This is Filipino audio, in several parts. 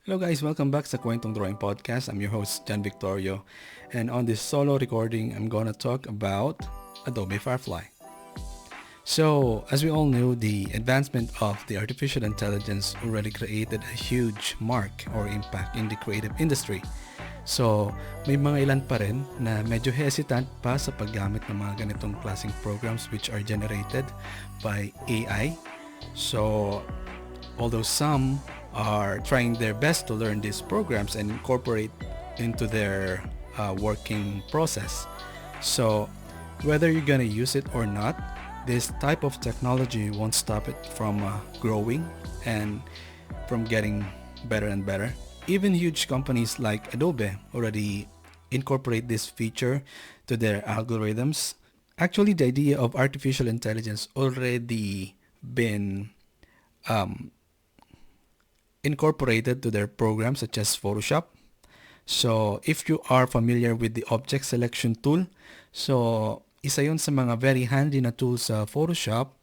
Hello guys, welcome back sa Kuwentong Drawing Podcast. I'm your host, John Victorio. And on this solo recording, I'm gonna talk about Adobe Firefly. So, as we all know, the advancement of the artificial intelligence already created a huge mark or impact in the creative industry. So, may mga ilan pa rin na medyo hesitant pa sa paggamit ng mga ganitong klaseng programs which are generated by AI. So, although some are trying their best to learn these programs and incorporate into their working process. So, whether you're gonna use it or not, this type of technology won't stop it from growing and from getting better and better. Even huge companies like Adobe already incorporate this feature to their algorithms. Actually, the idea of artificial intelligence already been incorporated to their programs such as Photoshop. So, if you are familiar with the object selection tool, so isa yun sa mga very handy na tools sa Photoshop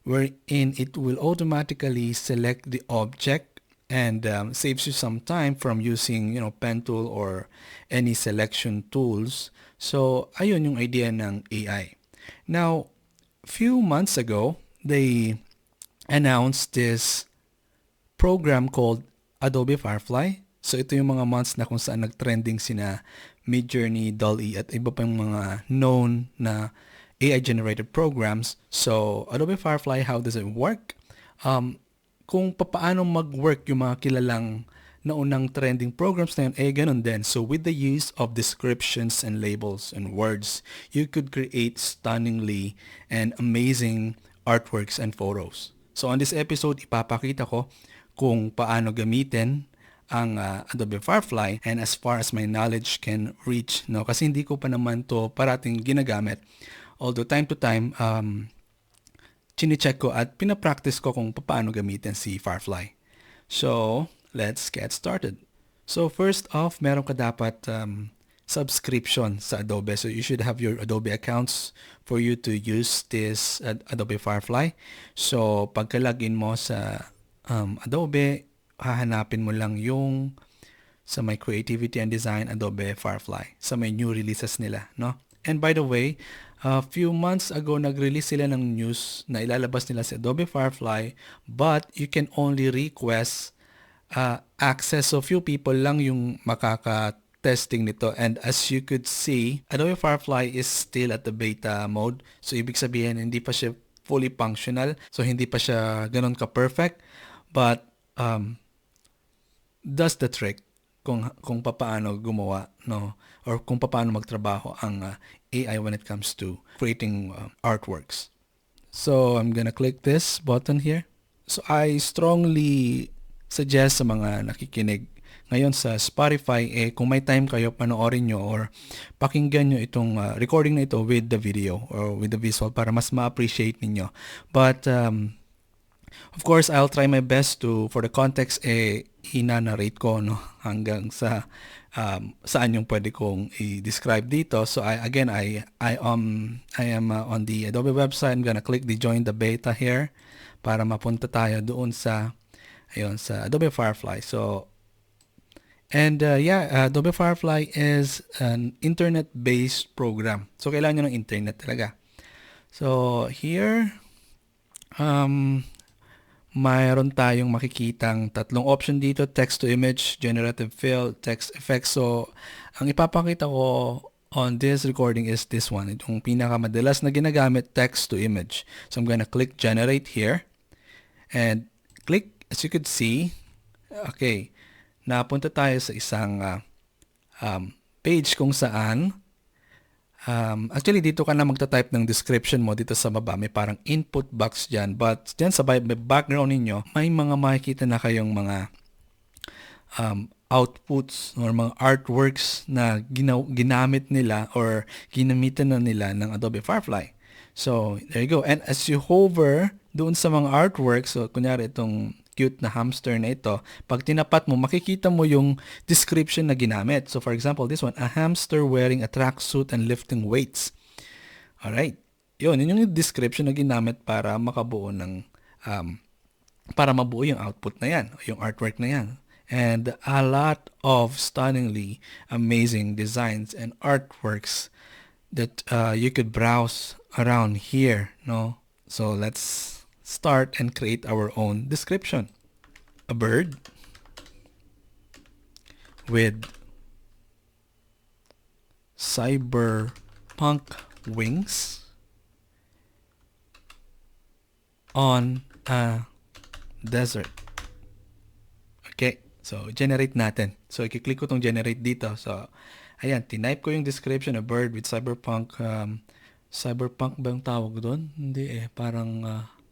wherein it will automatically select the object and saves you some time from using, pen tool or any selection tools. So, ayun yung idea ng AI. Now, few months ago, they announced this program called Adobe Firefly. So ito yung mga months na kung saan nag-trending sina Midjourney, DALL-E at iba pang mga known na AI-generated programs. So Adobe Firefly, how does it work? Kung paano mag-work yung mga kilalang naunang trending programs na yun, ganun din. So with the use of descriptions and labels and words, you could create stunningly and amazing artworks and photos. So on this episode, ipapakita ko kung paano gamitin ang Adobe Firefly and as far as my knowledge can reach, no, kasi hindi ko pa naman to parating ginagamit, although time to time chine-check ko at pinapractice ko kung paano gamitin si Firefly. So let's get started. So first off, meron ka dapat subscription sa Adobe. So you should have your Adobe accounts for you to use this Adobe Firefly. So pagka-login mo sa Adobe, hahanapin mo lang yung sa my creativity and design Adobe Firefly, sa may new releases nila, no? And by the way, a few months ago nag-release sila ng news na ilalabas nila sa Adobe Firefly, but you can only request access. So few people lang yung makaka-testing nito, and as you could see, Adobe Firefly is still at the beta mode. So ibig sabihin hindi pa siya fully functional, so hindi pa siya ganun ka-perfect, but does the trick kung paano gumawa, no, or kung paano magtrabaho ang AI when it comes to creating artworks. So I'm gonna click this button here. So I strongly suggest sa mga nakikinig ngayon sa Spotify, kung may time kayo, panoorin nyo or pakinggan nyo itong recording na ito with the video or with the visual para mas ma-appreciate ninyo. But of course, I'll try my best to, for the context, ina-narrate ko, no, hanggang sa saan yung pwede kong i-describe dito. So I am on the Adobe website. I'm gonna click the join the beta here para mapunta tayo doon sa Adobe Firefly. So Adobe Firefly is an internet-based program. So kailangan nyo ng internet talaga. So here mayroon tayong makikitang tatlong option dito: text to image, generative fill, text effects. So ang ipapakita ko on this recording is this one, itong pinakamadalas na ginagamit, text to image. So I'm gonna click generate here and click. As you could see, okay, napunta tayo sa isang page kung saan actually dito ka na magta-type ng description mo dito sa baba. May parang input box dyan. But dyan sa background ninyo, may mga makikita na kayong mga outputs or mga artworks na ginamit nila or ginamitan na nila ng Adobe Firefly. So, there you go. And as you hover doon sa mga artworks, so kunyari itong cute na hamster na ito, pag tinapat mo, makikita mo yung description na ginamit. So for example, this one, a hamster wearing a tracksuit and lifting weights. Alright. Yun yung description na ginamit para makabuo ng, para mabuo yung output na yan, yung artwork na yan. and a lot of stunningly amazing designs and artworks that you could browse around here, no? So let's start and create our own description. A bird with cyberpunk wings on a desert. Okay, so generate natin. So i-click ko tong generate dito. So ayan, tinype ko yung description, a bird with cyberpunk. Cyberpunk ba yung tawag doon? Hindi eh, parang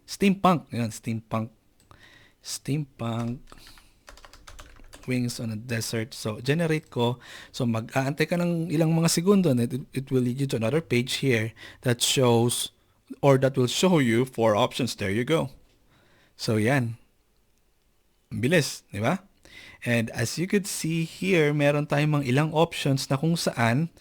steampunk. Ayan, steampunk. Steampunk wings on a desert. So generate ko. So mag-aantay ka ng ilang mga segundo and it will lead you to another page here that shows or that will show you 4 options. There you go. So yan. Bilis, di ba? And as you could see here, meron tayong mga ilang options na kung saan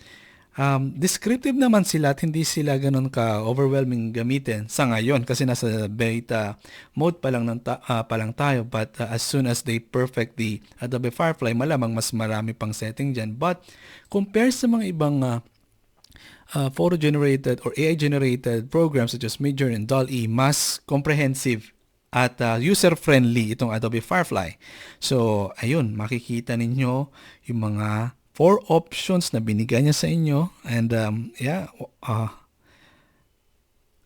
descriptive naman sila at hindi sila ganun ka-overwhelming gamitin sa ngayon kasi nasa beta mode pa lang, pa lang tayo. But as soon as they perfect the Adobe Firefly, malamang mas marami pang setting dyan. But compared sa mga ibang photo-generated or AI-generated programs such as Midjourney and DALL-E, mas comprehensive at user-friendly itong Adobe Firefly. So, ayun, makikita ninyo yung mga 4 options na binigay niya sa inyo. And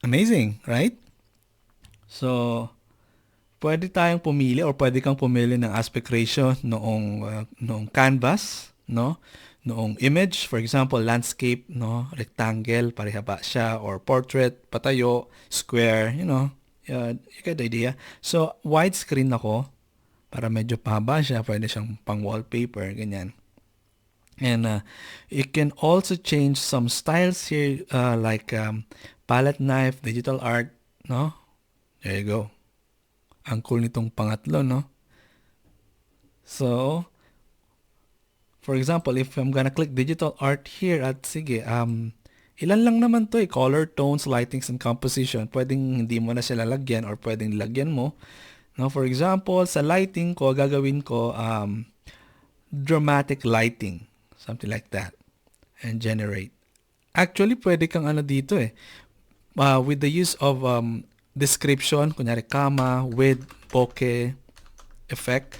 amazing, right? So, pwede tayong pumili or pwede kang pumili ng aspect ratio noong canvas, no? Noong image, for example, landscape, no? Rectangle, parehaba siya, or portrait, patayo, square, you get the idea. So, widescreen ako para medyo pahaba siya. Pwede siyang pang wallpaper, ganyan. And you can also change some styles here like palette knife, digital art, no? There you go. Ang cool nitong pangatlo, no? So, for example, if I'm gonna click digital art here at sige, ilan lang naman to color, tones, lightings, and composition. Pwedeng hindi mo na sila lagyan or pwedeng lagyan mo. Now, for example, sa lighting ko, gagawin ko dramatic lighting. Something like that. And generate. Actually, pwede kang dito with the use of description, kunyari comma, with bokeh effect.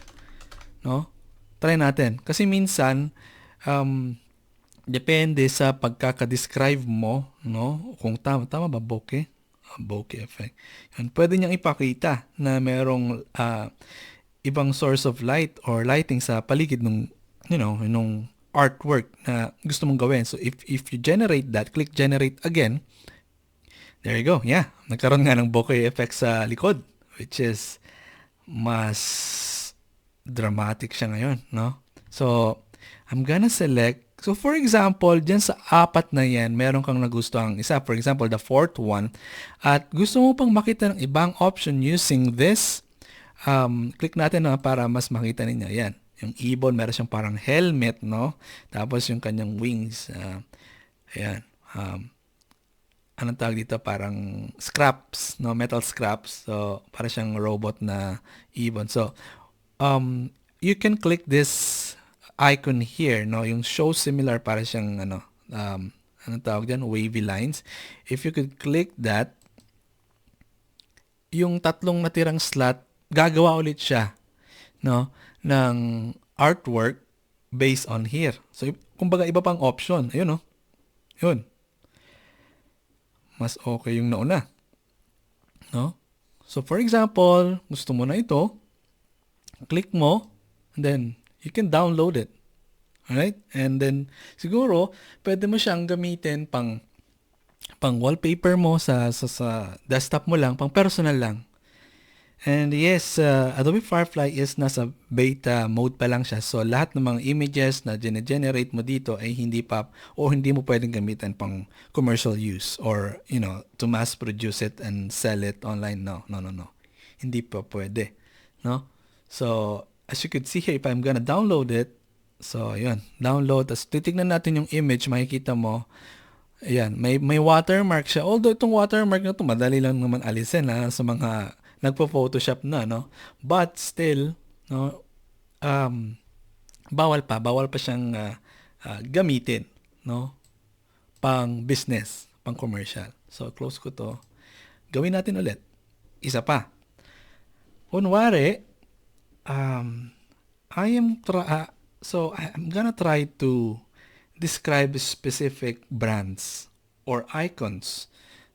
No? Try natin. Kasi minsan, depende sa pagkaka-describe mo, no? Kung tama ba bokeh? Bokeh effect. Yun, pwede niyang ipakita na merong ibang source of light or lighting sa paligid ng nung artwork na gusto mong gawin. So if you generate that, click generate again. There you go. Yeah, nagkaroon nga ng bokeh effect sa likod, which is mas dramatic siya ngayon, no? So I'm gonna select. So for example, dyan sa 4 na yan, meron kang nagustuhang isa. For example, the 4th one. At gusto mo pang makita ng ibang option using this. Click natin para mas makita ninyo. Yan. Yung ibon, meron siyang parang helmet, no? Tapos yung kanyang wings. Ayan. Anong tawag dito? Parang scraps, no? Metal scraps. So, parang siyang robot na ibon. So, you can click this icon here, no? Yung show similar, para siyang anong tawag dyan? Wavy lines. If you could click that, yung 3 natirang slot, gagawa ulit siya, no? Ng artwork based on here. So, kumbaga iba pang option. Ayun, no? Yun. Mas okay yung nauna. No? So, for example, gusto mo na ito, click mo, and then you can download it. Alright? And then, siguro, pwede mo siyang gamitin pang wallpaper mo sa desktop mo lang, pang personal lang. And yes, Adobe Firefly is nasa beta mode pa lang siya. So, lahat ng mga images na generate mo dito ay hindi mo pwedeng gamitin pang commercial use or, to mass produce it and sell it online. No. Hindi pa pwede. No? So, as you could see here, if I'm gonna download it, so, yun, download. Tapos, titignan natin yung image, makikita mo, ayan, may watermark siya. Although, itong watermark na ito, madali lang naman alisin sa mga nagpo-Photoshop na, no? But still, no, um, bawal pa siyang gamitin, no? Pang business, pang commercial. So, close ko to. Gawin natin ulit. Isa pa. Kunwari, um, I'm gonna try to describe specific brands or icons,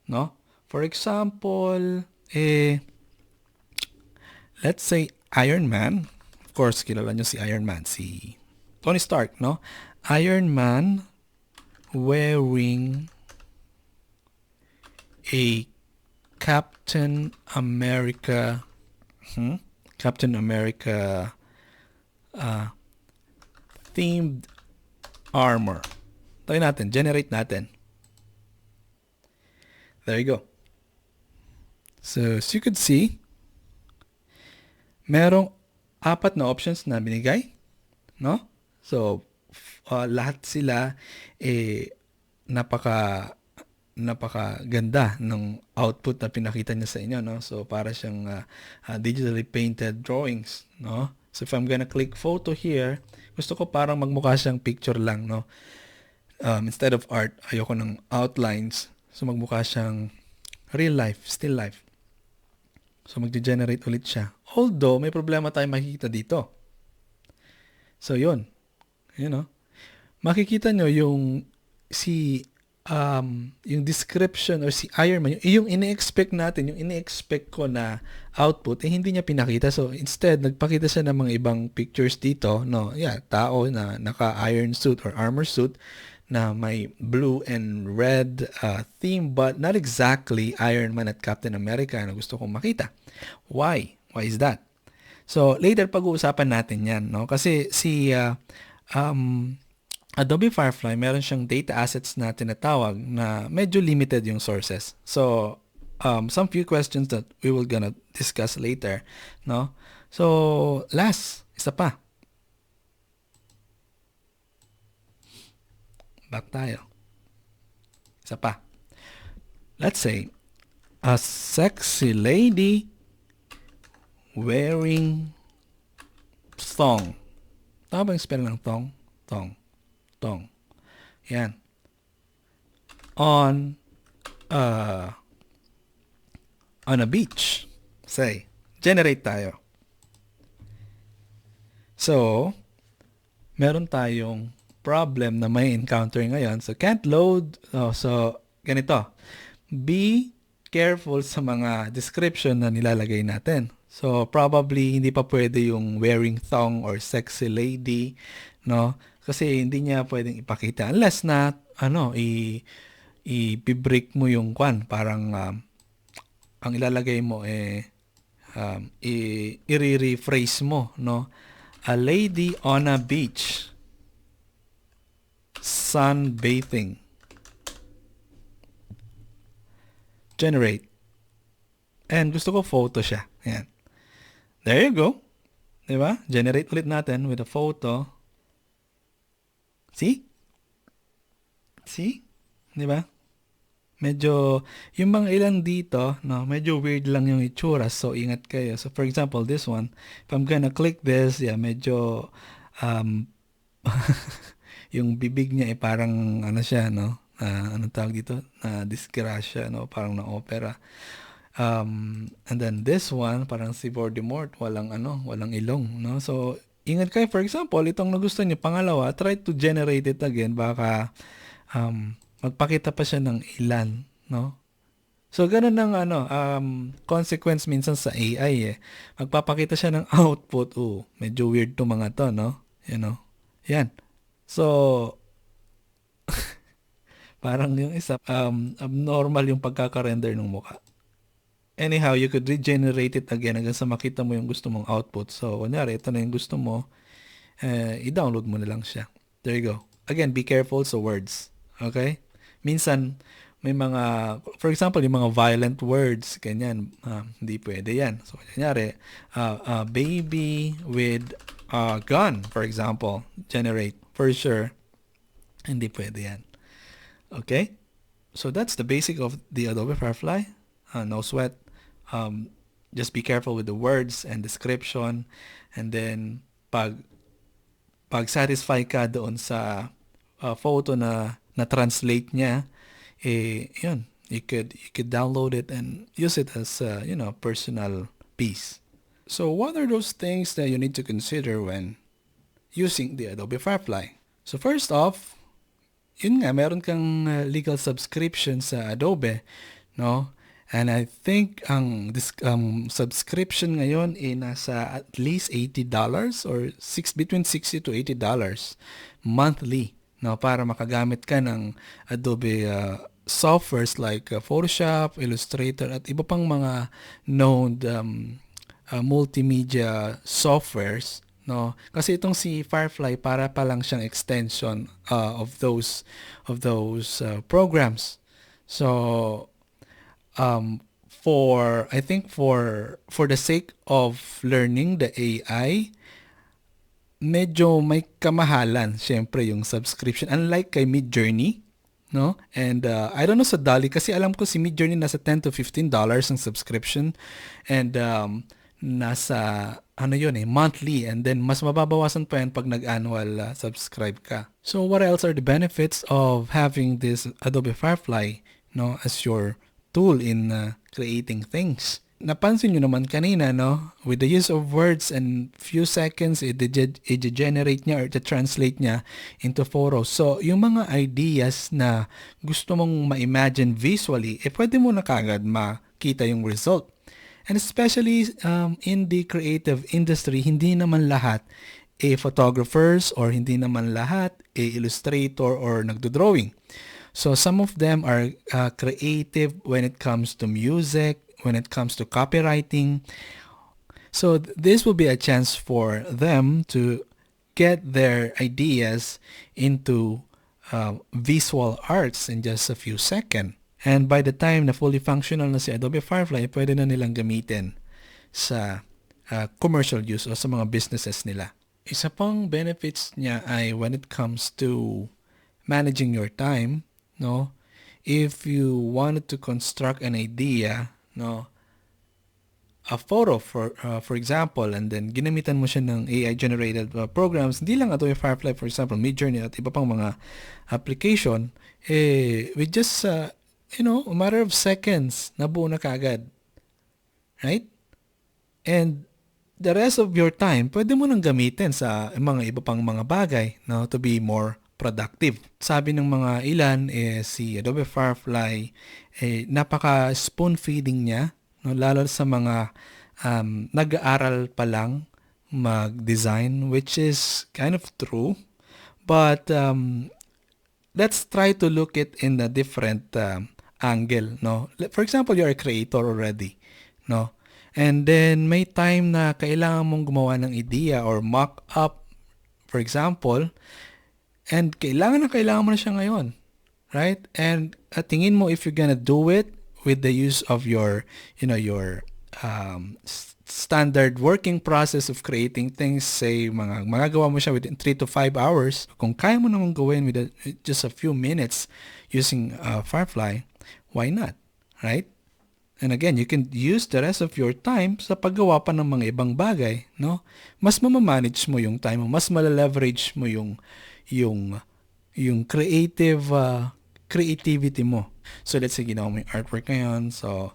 no? For example, let's say Iron Man. Of course, kilala nyo si Iron Man, si Tony Stark, no? Iron Man wearing a Captain America, Captain America themed armor. Try natin, generate natin. There you go. So, as you could see, merong 4 na options na binigay, no? So, lahat sila napaka ganda ng output na pinakita niya sa inyo, no? So, para siyang digitally painted drawings, no? So, if I'm gonna click photo here, gusto ko parang magmukha siyang picture lang, no? Instead of art, ayoko ng outlines. So, magmukha siyang real life, still life. So, mag-generate ulit siya. Although, may problema tayong makikita dito. So, yun. You know, makikita nyo yung yung description or si Iron Man, yung ini-expect natin, yung ini-expect ko na output, hindi niya pinakita. So, instead, nagpakita siya ng mga ibang pictures dito, no? Yeah, tao na naka-iron suit or armor suit na may blue and red theme, but not exactly Iron Man at Captain America na gusto kong makita. Why? Why is that? So, later pag-uusapan natin yan, no? Kasi si Adobe Firefly, meron siyang data assets na tinatawag na medyo limited yung sources. So, some few questions that we will gonna discuss later, no? So, last, isa pa. Back tayo. Isa pa. Let's say, a sexy lady wearing thong. Tama ba yung spell ng thong? Thong. Yan. On a beach. Say, generate tayo. So, meron tayong problem na may encounter ngayon. So, can't load. So, ganito. Be careful sa mga description na nilalagay natin. So, probably hindi pa pwede yung wearing thong or sexy lady, no? Kasi hindi niya pwedeng ipakita unless na i-break mo yung kwan, parang ang ilalagay mo i-rephrase mo, no? A lady on a beach sunbathing. Generate. And gusto ko photo siya. Ayan. There you go. Diba? Generate ulit natin with a photo. See? Diba? Medyo, yung mga ilan dito, no, medyo weird lang yung itsura. So, ingat kayo. So, for example, this one, if I'm gonna click this, medyo, yung bibig niya parang, siya, no? Anong tawag dito? Disgrasya, no? Parang na opera. And then this one, parang si Voldemort, walang ilong, no? So, ingat kayo. For example, itong nagustuhan niyo, pangalawa, try to generate it again. Baka, magpakita pa siya ng ilan, no? So, ganun ng consequence minsan sa AI, Magpapakita siya ng output. Medyo weird to mga to, no? You know? Yan. So, parang yung isa, abnormal yung pagkaka-render ng mukha. Anyhow, you could regenerate it again hanggang sa makita mo yung gusto mong output. So, kunyari, ito na yung gusto mo, i-download mo na lang siya. There you go. Again, be careful sa words. Okay? Minsan, may mga, for example, yung mga violent words, ganyan, hindi pwede yan. So, kunyari, baby with a gun, for example, generate. For sure, hindi pwede yan. Okay? So, that's the basic of the Adobe Firefly. No sweat. Just be careful with the words and description. And then, pag satisfy ka doon sa photo na translate niya, yun, you could download it and use it as personal piece. So what are those things that you need to consider when using the Adobe Firefly? So first off, yun nga, meron kang legal subscription sa Adobe, no? And I think ang this subscription ngayon nasa at least $80 or between $60 to $80 monthly, no, para makagamit ka ng Adobe softwares like Photoshop, Illustrator at iba pang mga known multimedia softwares, no, kasi itong si Firefly para pa lang siyang extension of those programs. So for I think for the sake of learning the AI, medyo may kamahalan syempre yung subscription, unlike kay Midjourney, no? And I don't know sa DALL-E kasi alam ko si Midjourney nasa $10 to $15 ang subscription, and nasa monthly, and then mas mababawasan pa yan pag nag-annual subscribe ka. So what else are the benefits of having this Adobe Firefly, no, as your tool in creating things? Napansin nyo naman kanina, no, with the use of words and few seconds, i-generate niya or i-translate niya into photos. So yung mga ideas na gusto mong ma-imagine visually, pwede mo na kagad makita yung result. And especially in the creative industry, hindi naman lahat photographers or hindi naman lahat illustrator or nagdo-drawing. So some of them are creative when it comes to music, when it comes to copywriting. So this will be a chance for them to get their ideas into visual arts in just a few seconds. And by the time na fully functional na si Adobe Firefly, pwede na nilang gamitin sa commercial use o sa mga businesses nila. Isa pang benefits niya ay when it comes to managing your time, no? If you wanted to construct an idea, no, a photo for example, and then ginamitan mo siya ng AI generated programs, hindi lang Adobe Firefly, for example, Midjourney at iba pang mga application, with just a matter of seconds, nabuo na kaagad. Right? And the rest of your time, pwede mo nang gamitin sa mga iba pang mga bagay, no, to be more productive. Sabi ng mga ilan, si Adobe Firefly, napaka spoon feeding niya, no, lalo sa mga nag-aaral pa lang mag-design, which is kind of true. But let's try to look it in a different angle, no? For example, you're a creator already, no? And then may time na kailangan mong gumawa ng idea or mock up, for example, and kailangan mo na siya ngayon, right? And tingin mo if you're gonna do it with the use of your standard working process of creating things, say magagawa mo siya within 3 to 5 hours. Kung kaya mo namang gawin with just a few minutes using Firefly, why not, right? And again, you can use the rest of your time sa paggawa pa ng mga ibang bagay, no? Mas mamamanage mo yung time mo, mas malaleverage mo yung creativity mo. So let's say ginawa mo yung artwork ngayon, so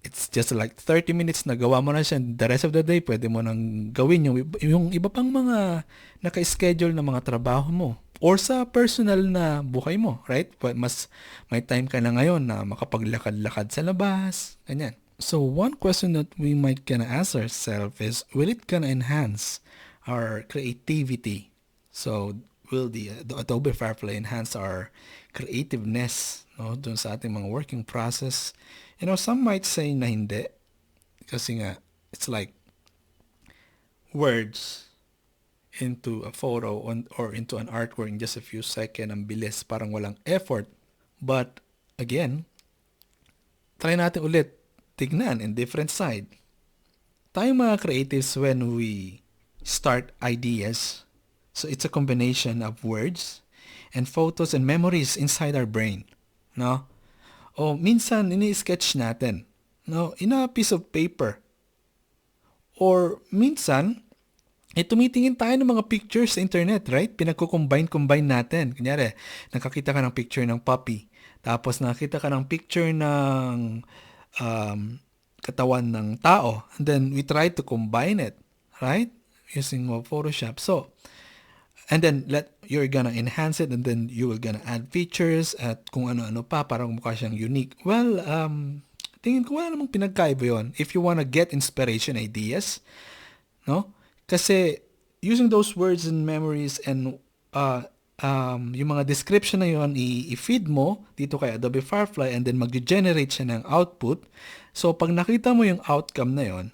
it's just like 30 minutes na gawa mo na siya, and the rest of the day pwede mo nang gawin yung iba pang mga naka-schedule na mga trabaho mo or sa personal na buhay mo, right? Mas may time ka na ngayon na makapaglakad-lakad sa labas, ganyan. So one question that we might gonna ask ourselves is, will it gonna enhance our creativity? So will the Adobe Firefly enhance our creativeness, no, dun sa ating mga working process? Some might say na hindi, kasi nga it's like words into a photo or into an artwork in just a few seconds, ang bilis, parang walang effort. But again, try natin ulit tignan in different side. Tayo mga creatives, when we start ideas, so it's a combination of words and photos and memories inside our brain, no? O minsan ini-sketch natin, no, in a piece of paper. Or minsan tumitingin tayo ng mga pictures sa internet, right? Pinagko-combine natin. Kunyari, nakakita ka ng picture ng puppy. Tapos nakakita ka ng picture ng um, katawan ng tao. And then we try to combine it, right? Using Photoshop. So, and then you're gonna enhance it and then you will gonna add features at kung ano-ano pa para mukha siyang unique. Well, tingin ko wala namang pinagkaiba yun. If you wanna get inspiration ideas, no? Kasi using those words and memories and yung mga description na yun, i-feed mo dito kay Adobe Firefly and then mag-generate siya ng output. So, pag nakita mo yung outcome na yun,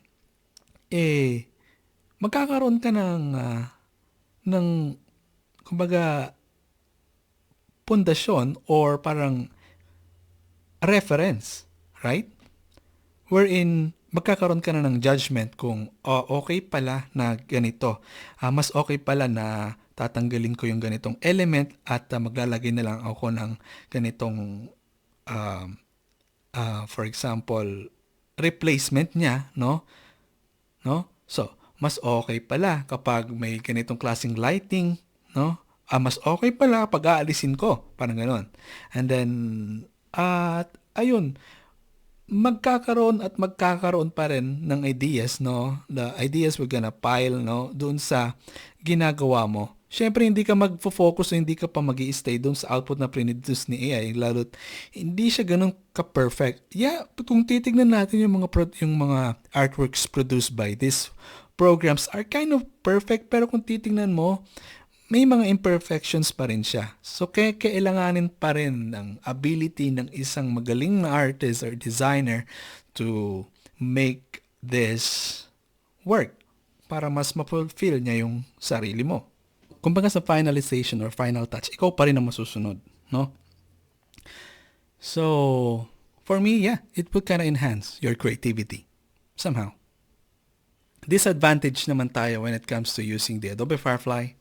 magkakaroon ka ng kumbaga, pundasyon or parang reference, right? Wherein magkakaroon ka na ng judgment kung okay pala na ganito. Mas okay pala na tatanggalin ko yung ganitong element at maglalagay na lang ako ng ganitong for example, replacement niya, no? No? So, mas okay pala kapag may ganitong klaseng lighting, no? Mas okay pala pag aalisin ko, parang gano'n. And then, ayun, magkakaroon pa rin ng ideas, no? The ideas we're gonna pile, no? Doon sa ginagawa mo. Siyempre, hindi ka magfo-focus o hindi ka pa mag-i-stay doon sa output na priniduce ni AI. Lalo't hindi siya ganun ka-perfect. Yeah, kung titignan natin yung mga artworks produced by these programs are kind of perfect, pero kung titignan mo, may mga imperfections pa rin siya. So, kailanganin pa rin ng ability ng isang magaling na artist or designer to make this work para mas ma-fulfill niya yung sarili mo. Kumbaga sa finalization or final touch, ikaw pa rin ang masusunod, no? So, for me, yeah, it will kind of enhance your creativity somehow. Disadvantage naman tayo when it comes to using the Adobe Firefly.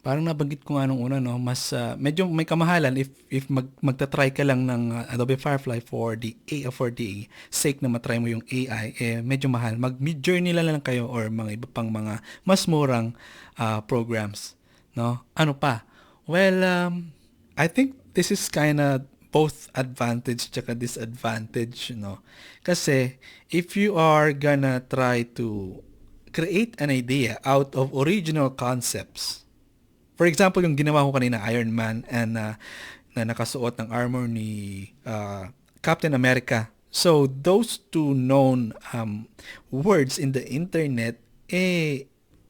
Parang nabanggit ko nga nung una, no, mas medyo may kamahalan if magta-try ka lang ng Adobe Firefly for the sake na matry mo yung AI, medyo mahal. Mag-Midjourney lang kayo or mga iba pang mga mas murang programs, no? Ano pa? Well, I think this is kind of both advantage tsaka disadvantage, no? Kasi if you are gonna try to create an idea out of original concepts. For example, yung ginawa ko kanina, Iron Man, and na nakasuot ng armor ni Captain America. So, those two known words in the internet,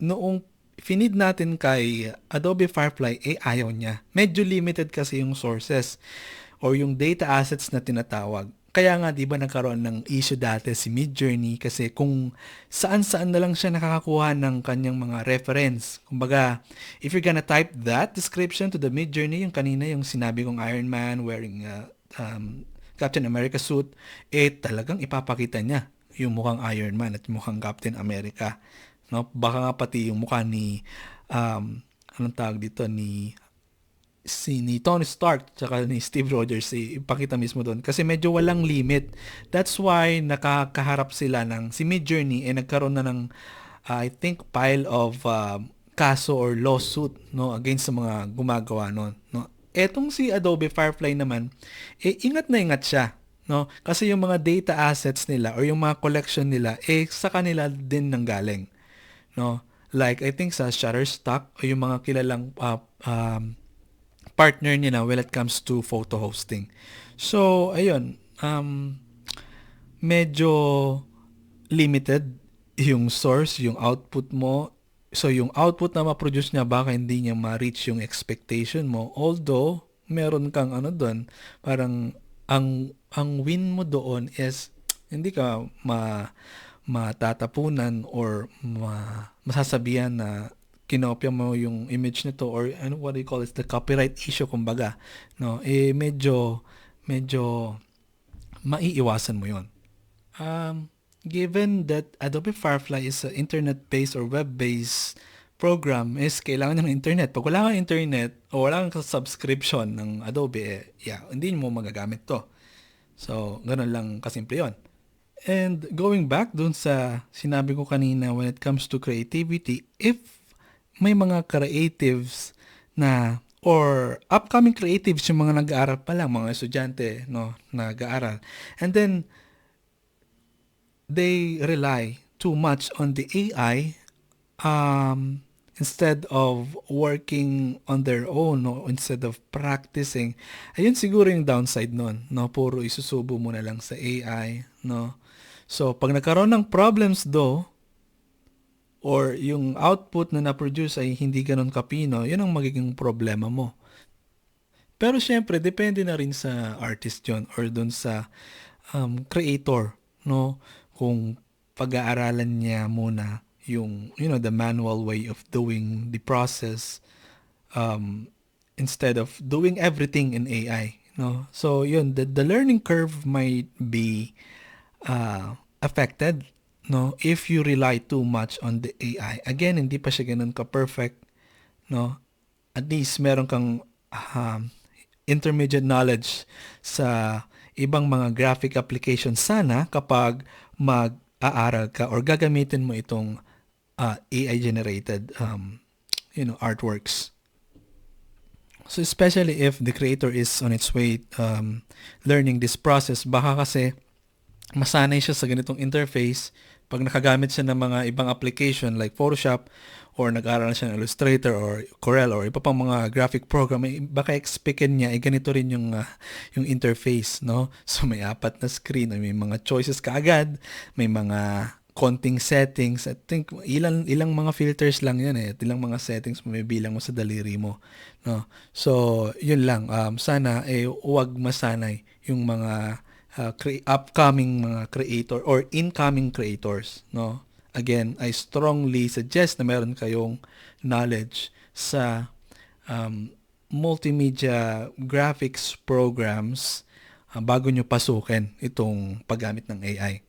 noong finid natin kay Adobe Firefly, ayaw niya. Medyo limited kasi yung sources or yung data assets na tinatawag. Kaya nga, di ba nagkaroon ng issue dati si Midjourney kasi kung saan-saan na lang siya nakakakuha ng kanyang mga reference. Kumbaga, if you're gonna type that description to the Midjourney, yung kanina yung sinabi kong Iron Man wearing Captain America suit, talagang ipapakita niya yung mukhang Iron Man at yung mukhang Captain America. No? Baka nga pati yung mukha ni, anong tawag dito, ni Tony Stark tsaka ni Steve Rogers ipakita mismo doon kasi medyo walang limit. That's why nakakaharap sila ng si Midjourney nagkaroon na ng I think pile of kaso or lawsuit, no, against sa mga gumagawa noon, no. Etong si Adobe Firefly naman ingat na ingat siya, no, kasi yung mga data assets nila or yung mga collection nila sa kanila din nanggaling, no, like I think sa Shutterstock o yung mga kilalang partner nila when it comes to photo hosting. So, ayun, medyo limited yung source, yung output mo. So, yung output na ma-produce niya, baka hindi niya ma-reach yung expectation mo. Although, meron kang doon, parang ang win mo doon is hindi ka matatapunan or masasabihan na kinopya mo yung image nito or what do you call it, the copyright issue kumbaga, no, medyo maiiwasan mo yon. Given that Adobe Firefly is a internet-based or web-based program, is kailangan ng internet. Pag wala kang internet o wala kang subscription ng Adobe, hindi mo magagamit to. So, ganun lang kasimple yon. And going back dun sa sinabi ko kanina when it comes to creativity, if may mga creatives na or upcoming creatives yung mga nag-aaral pa lang, mga estudyante, no, nag-aaral. And then they rely too much on the AI instead of working on their own, no, instead of practicing. Ayun siguro yung downside nun, no, puro isusubo mo na lang sa AI, no. So pag nagkaroon ng problems do or yung output na na-produce ay hindi ganun kapino, yun ang magiging problema mo. Pero syempre, depende na rin sa artist yon or dun sa creator, no? Kung pag-aaralan niya muna yung, the manual way of doing the process instead of doing everything in AI, no? So, yun, the learning curve might be affected, no? If you rely too much on the AI. Again, hindi pa siya ganun ka-perfect, no? At least meron kang intermediate knowledge sa ibang mga graphic applications sana kapag mag-aaral ka or gagamitin mo itong AI-generated artworks. So especially if the creator is on its way learning this process, baka kasi masanay siya sa ganitong interface pag nakagamit siya ng mga ibang application like Photoshop or nag-aaral siya ng Illustrator or Corel or iba pang mga graphic program, baka expectin niya ganito rin yung interface, no? So may 4 na screen, may mga choices kaagad, may mga konting settings. I think ilang mga filters lang yan ilang mga settings mo may bilang mo sa daliri mo, no? So yun lang, sana huwag masanay yung mga upcoming mga creator or incoming creators, no? Again, I strongly suggest na meron kayong knowledge sa multimedia graphics programs bago nyo pasukin itong paggamit ng AI.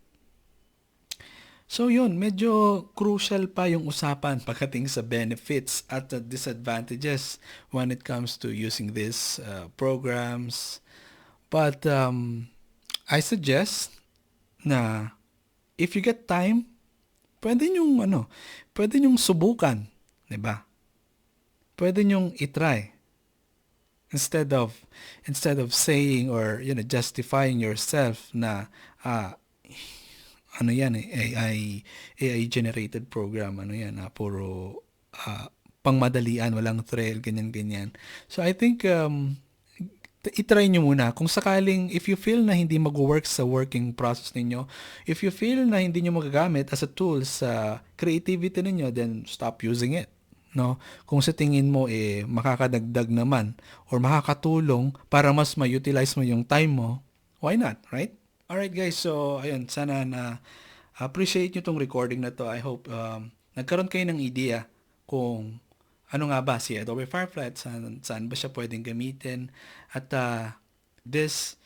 So yun, medyo crucial pa yung usapan pagdating sa benefits at the disadvantages when it comes to using these programs. But I suggest na if you get time, pwede nyong subukan, 'di ba? Pwede nyong i-try instead of saying or justifying yourself na AI generated program, puro pangmadalian, walang thrill, ganyan. So I think i-try nyo muna. Kung sakaling, if you feel na hindi mag-work sa working process ninyo, if you feel na hindi nyo magagamit as a tool sa creativity ninyo, then stop using it. No? Kung sa tingin mo, makakadagdag naman or makakatulong para mas ma-utilize mo yung time mo, why not, right? Alright guys, so ayun, sana na appreciate nyo tong recording na to. I hope nagkaroon kayo ng idea kung ano nga ba si Adobe Firefly at saan ba siya pwedeng gamitin. At this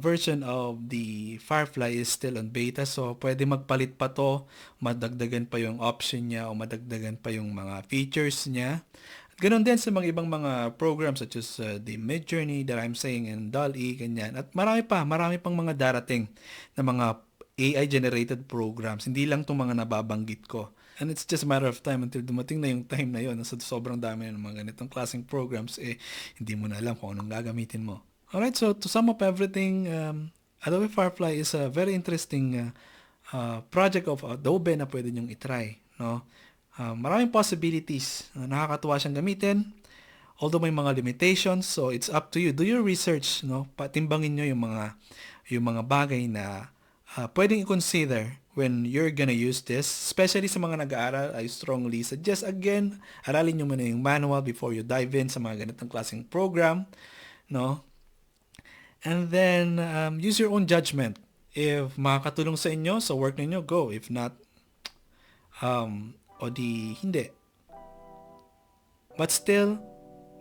version of the Firefly is still on beta, so pwede magpalit pa to, madagdagan pa yung option niya o madagdagan pa yung mga features niya. At ganoon din sa mga ibang mga programs such as the Midjourney that I'm saying and DALL-E, ganyan. At marami pang mga darating na mga AI-generated programs. Hindi lang itong mga nababanggit ko. And it's just a matter of time until dumating na yung time na yun. Nasa sobrang dami ng mga ganitong klaseng programs, hindi mo na alam kung anong gagamitin mo. Alright, so to sum up everything, Adobe Firefly is a very interesting project of Adobe na pwede nyong itry. No? Maraming possibilities. Nakakatuwa siyang gamitin. Although may mga limitations, so it's up to you. Do your research, no? Patimbangin nyo yung mga bagay na pwedeng i-consider when you're gonna use this. Especially sa mga nag-aaral, I strongly suggest, again, aralin nyo muna yung manual before you dive in sa mga ganitong klaseng program, no? And then, use your own judgment. If makakatulong sa inyo, sa work ninyo, go. If not, o di hindi. But still,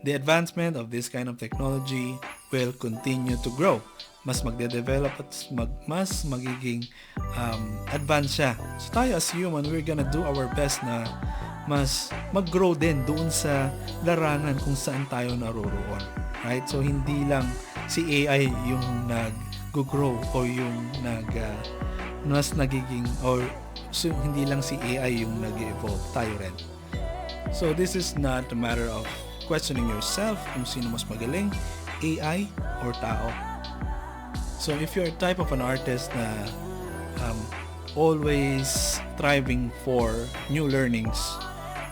the advancement of this kind of technology will continue to grow. Mas magde-develop at mas magiging advanced siya. So tayo as human, we're gonna do our best na mas mag-grow din doon sa larangan kung saan tayo naroroon. Right? So hindi lang si AI yung nag-grow o yung mas nagiging or so, hindi lang si AI yung nag-evolve, tayo rin. So this is not a matter of questioning yourself kung sino mas magaling, AI or tao. So if you're a type of an artist na always striving for new learnings,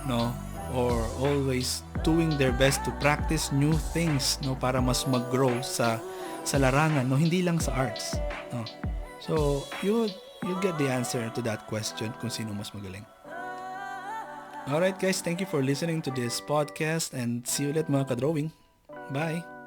no, or always doing their best to practice new things, no, para mas mag-grow sa larangan, no, hindi lang sa arts, no. So you get the answer to that question kung sino mas magaling. Alright guys, thank you for listening to this podcast and see you ulit mga ka-drawing. Bye!